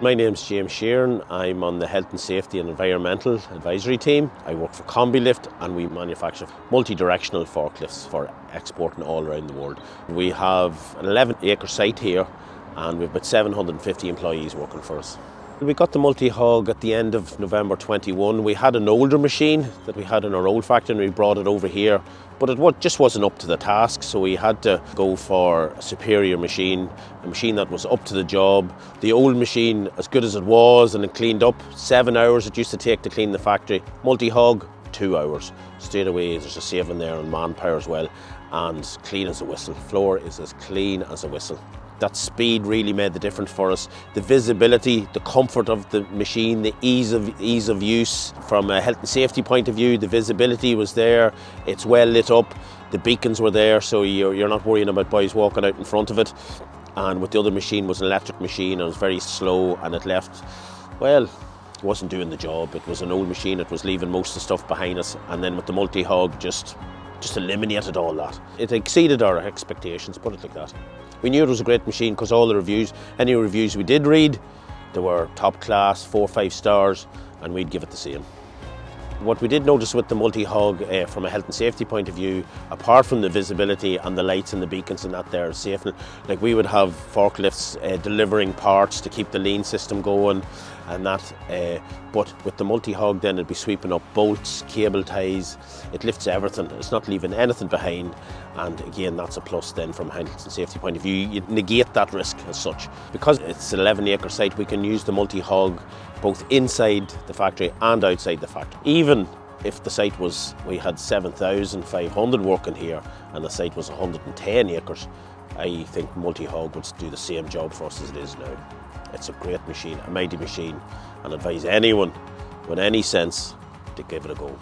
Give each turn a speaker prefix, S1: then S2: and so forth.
S1: My name's James Sheeran. I'm on the Health and Safety and Environmental Advisory team. I work for Combilift and we manufacture multi-directional forklifts for exporting all around the world. We have an 11-acre site here and we've about 750 employees working for us. We got the Multihog at the end of November 21. We had an older machine that we had in our old factory and we brought it over here, but it just wasn't up to the task, so we had to go for a superior machine, a machine that was up to the job. The old machine, as good as it was and it cleaned up, 7 hours it used to take to clean the factory. Multihog, 2 hours. Straight away there's a saving there on manpower as well, and clean as a whistle. Floor is as clean as a whistle. That speed really made the difference for us. The visibility, the comfort of the machine, the ease of use. From a health and safety point of view, the visibility was there. It's well lit up. The beacons were there, so you're not worrying about boys walking out in front of it. And with the other machine was an electric machine, and it was very slow, and it left, well, it wasn't doing the job. It was an old machine. It was leaving most of the stuff behind us. And then with the Multihog, just eliminated all that. It exceeded our expectations, put it like that. We knew it was a great machine because all the reviews, any reviews we did read, they were top class, 4 or 5 stars, and we'd give it the same. What we did notice with the Multihog from a health and safety point of view, apart from the visibility and the lights and the beacons and that there, safe, like we would have forklifts delivering parts to keep the lean system going and that, but with the Multihog then it'd be sweeping up bolts, cable ties, it lifts everything, it's not leaving anything behind, and again that's a plus then from a health and safety point of view. You negate that risk as such. Because it's an 11-acre site, we can use the Multihog both inside the factory and outside the factory. Even if the site was, we had 7,500 working here and the site was 110 acres, I think Multihog would do the same job for us as it is now. It's a great machine, a mighty machine, and advise anyone with any sense to give it a go.